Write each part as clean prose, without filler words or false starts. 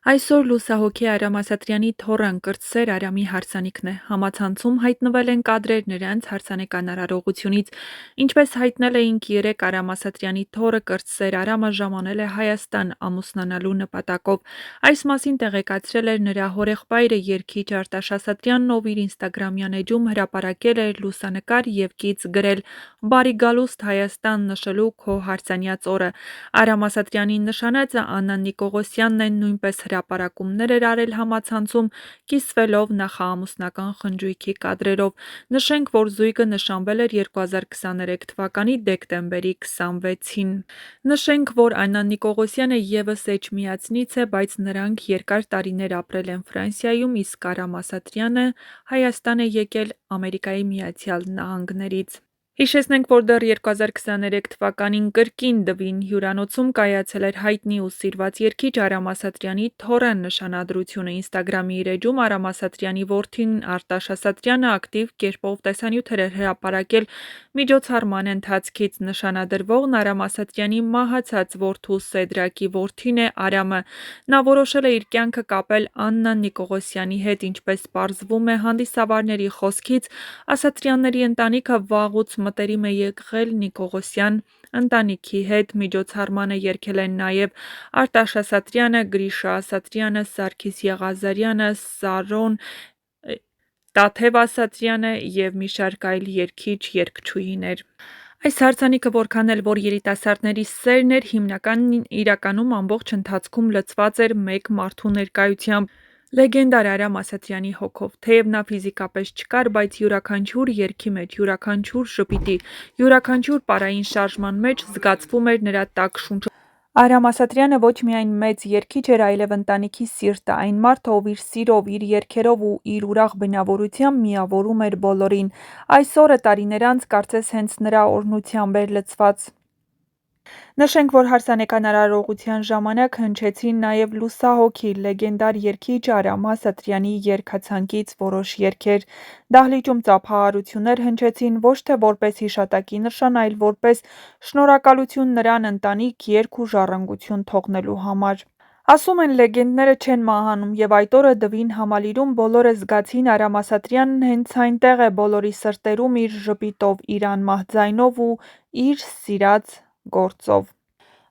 Այսօր լուսահոգի Արամ Ասատրյանի թոռն կրտսեր Արամի հարսանիքն է։ Համացանցում հայտնվել են կադրեր նրանց հարսանեկան արարողությունից։ Ինչպես հայտնել էինք երեկ, Արամ Ասատրյանի թոռը կրտսեր Արամը ժամանել է Հայաստան ամուսնանալու նպատակով։ Այս մասին տեղեկացրել էր նրա հորեղբայրը երգիչ Արտաշ Ասատրյանն, ով իր ինստագրամյան էջում հրապարակել էր լուսանկար և կից գրել «Բարի գալուստ Հայաստան նշելու քո հարսանյաց օրը»։ Արամ Ասատրյանի նշանածը Աննա Նիկողոսյանն է, նույնպես հրապարակումներ էր արել համացանցում, կիսվելով նախաամուսնական խնջույքի կադրերով։ Նշենք, որ զույգը նշանվել էր 2023 թվականի դեկտեմբերի 26-ին։ Նշենք, որ Աննա Նիկողոսյանը ևս էջմիածնից է, բայց նրանք երկար տարիներ ապրել են Ֆրանսիայում, իսկ Արամ Ասատրյանը Հայաստան է եկել Ամերիկայի Միացյալ Նահանգներից։ Հիշեցնենք, որ դեռ 2023 թվականին կրկին Դվին հյուրանոցում կայացել էր հայտնի ու սիրված երգիչ Արամ Ասատրյանի թոռն նշանադրությունը։ Ինստագրամի իր էջում Արամ Ասատրյանի որդին Արտաշ Ասատրյանը ակտիվ կերպով տեսանյութեր էր հրապարակել միջոցառման ընթացքից։ Նշանադրվողն Արամ Ասատրյանի մահացած որդու Սեդրակի որդին է Արամը։ Նա որոշել է իր կյանքը կապել Աննա Նիկողոսյանի հետ, ինչպես պարզվում է հանդիսավարների խոսքից, Ասատրյանների ընտանիքը վաղուց մտերիմ է եղել Նիկողոսյան ընտանիքի հետ։ Միջոցառմանը երգել են նաև Արտաշ Ասատրյանը, Գրիշա Ասատրյանը, Սարգիս Եղազարյանը, Սարոն Տաթև Ասատրյանը և մի շարք այլ երգիչ-երգչուհիներ։ Այս հարսանիքը որքան էլ որ երիտասարդների սերն էր, իրականում ամբողջ ընթացքում լցված էր մեկ մարդու ներկայությամբ՝ լեգենդար Արամ Ասատրյանի հոգով։ Թեև նա ֆիզիկապես չկար, բայց յուրաքանչյուր երգի մեջ, յուրաքանչյուր ժպիտի, յուրաքանչյուր պարային շարժման մեջ զգացվում էր նրա տաք շունչը։ Արամ Ասատրյանը ոչ միայն մեծ երգիչ էր, այլև ընտանիքի սիրտը, այն մարդը, ով իր սիրով, իր երգերով ու իր ուրախ բնավորությամբ միավորում էր բոլորին։ Այս օրը տարիներ անց կարծես հենց նրա օրհնությամբ էր լցված։ Նշենք, որ հարսանեկան արարողության ժամանակ հնչեցին նաև լուսահոգի, լեգենդար երգիչ Արամ Ասատրյանի երգացանկից որոշ երգեր։ Դահլիճում ծափահարություններ հնչեցին ոչ թե որպես հիշատակի նշան, այլ որպես շնորհակալություն նրան ընտանիք, երգ ու ժառանգություն թողնելու համար։ Ասում են, լեգենդները չեն մահանում, և այդ օրը Դվին համալիրում բոլորը զգացին Արամ Ասատրյանն հենց այնտեղ է, բոլորի սրտերում իր ժպիտով, իր անմահ ձայնով ու իր սիրած գործով։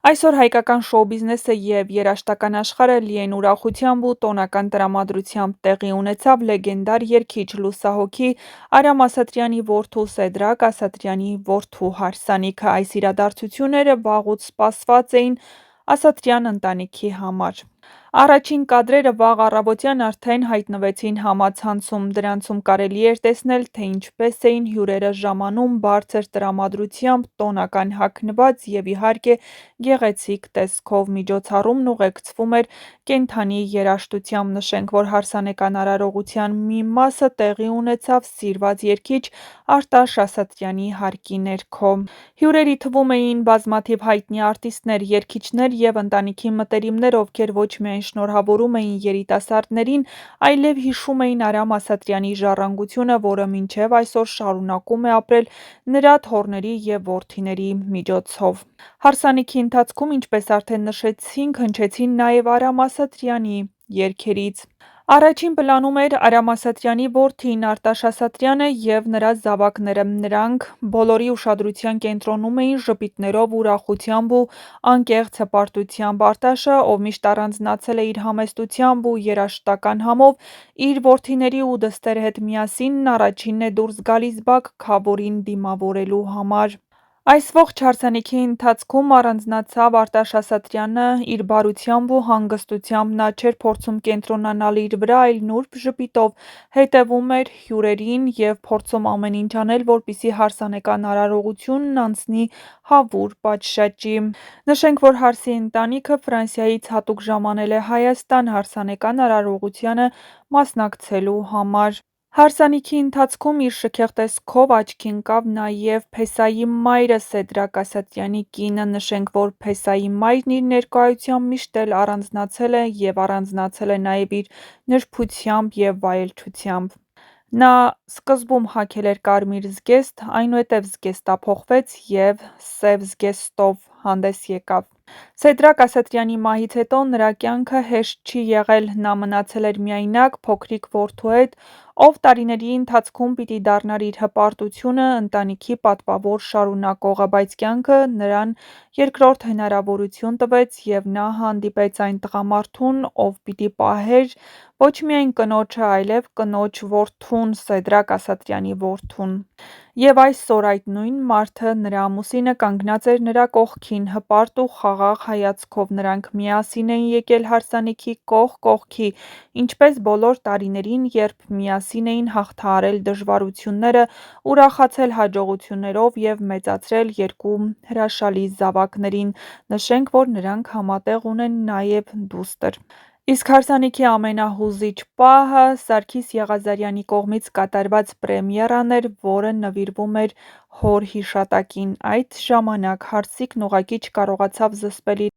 Այսօր հայկական շոու-բիզնեսը և երաժշտական աշխարհը լի են ուրախությամբ ու տոնական տրամադրությամբ։ Տեղի ունեցավ լեգենդար երգիչ, լուսահոգի Արամ Ասատրյանի որդու Սեդրակ Ասատրյանի որդու հարսանիքը։ Այս իրադարձությունները վաղուց սպասված էին Ասատրյան ընտանիքի համար։ Առաջին կադրերը վաղ առավոտյան արդեն հայտնվեցին համացանցում։ Դրանցում կարելի էր տեսնել, թե ինչպես էին հյուրերը ժամանում բարձր տրամադրությամբ, տոնական հագնված և իհարկե գեղեցիկ տեսքով։ Միջոցառումն ուղեկցվում էր կենդանի երաժշտությամբ։ Նշենք, որ հարսանեկան արարողության մի մասը տեղի ունեցավ սիրված երգիչ Արտաշ Ասատրյանի հարկի ներքո։ Հյուրերի թվում էին բազմաթիվ հայտնի արտիստներ, երգիչներ և ընտանիքի մտերիմներ, ովքեր ոչ միայն շնորհավորում էին երիտասարդներին, այլև հիշում էին Արամ Ասատրյանի ժառանգությունը, որը մինչև այսօր շարունակում է ապրել նրա թոռների և որդիների միջոցով։ Հարսանիքի ընթացքում, ինչպես արդեն նշեցինք, հնչեցին նաև Արամ Ասատրյանի երգերից։ Առաջին պլանում էր Արամ Ասատրյանի որդին Արտաշ Ասատրյանը և նրա զավակները։ Նրանք բոլորի ուշադրության կենտրոնում էին ժպիտներով, ուրախությամբ ու անկեղծ հպարտությամբ։ Արտաշը, ով միշտ առանձնացել է իր համեստությամբ ու երաժշտական համով, իր որդիների ու դստեր հետ միասին առաջինն է դուրս գալիս բակ Քավորին դիմավորելու համար։ Այս ողջ հարսանիքի ընթացքում առանձնացավ Արտաշ Ասատրյանը իր բարությամբ ու հանգստությամբ։ Նա չէր փորձում կենտրոնանալ իր վրա, այլ նուրբ ժպիտով հետևում էր հյուրերին և փորձում ամեն ինչ անել, որպեսզի հարսանեկան արարողությունն անցնի հավուր պատշաճի։ Նշենք, որ հարսի ընտանիքը Ֆրանսիայից հատուկ ժամանել է Հայաստան հարսանեկան արարողությանը մասնակցելու համար։ Հարսանիքի ընթացքում իր շքեղ տեսքով աչքի ընկավ նաև Փեսայի մայրը՝ Սեդրակ Ասատրյանի կինը։ Նշենք, որ Փեսայի մայրն իր ներկայությամբ միշտ էլ առանձնացել է և առանձնացել է նաև իր նրբությամբ և վայելչությամբ։ Նա սկզբում հագել էր կարմիր զգեստ, այնուհետև զգեստափոխվեց և սև զգեստով հանդես եկավ։ Սեդրակ Ասատրյանի մահից հետո նրա կյանքը հեշտ չի եղել, նա մնացել էր միայնակ, փոքրիկ որդու հետ, ով տարիների ընթացքում պիտի դառնար իր հպարտությունը, ընտանիքի պատվավոր շարունակողը, բայց կյանքը նրան երկրորդ հնարավորություն տվեց, և նա հանդիպեց այն տղամարդուն, ով պիտի պահեր ոչ միայն կնոջը, այլև կնոջ որդուն, Սեդրակ Ասատրյանի որդուն։ Եվ այսօր այդ նույն մարդը, նրա ամուսինը, կանգնած էր նրա կողքին, հպարտ ու խաղաղ հայացքով, նրանք միասին էին եկել հարսանիքի կողք կողքի, ինչպես բոլոր տարիներին, երբ միասին էին հաղթահարել դժվարությունները, ուրախացել հաջողություններով և մեծացրել երկու հրաշալի զավակներին, նշենք, որ նրանք համատեղ ունեն նաև դուստր։ Իսկ հարսանիքի ամենահուզիչ պահը Սարգիս Եղազարյանի կողմից կատարված պրեմիերան էր, որը նվիրվում էր հոր հիշատակին։ Այդ ժամանակ Հարսիկն ուղղակի չկարողացավ զսպել իր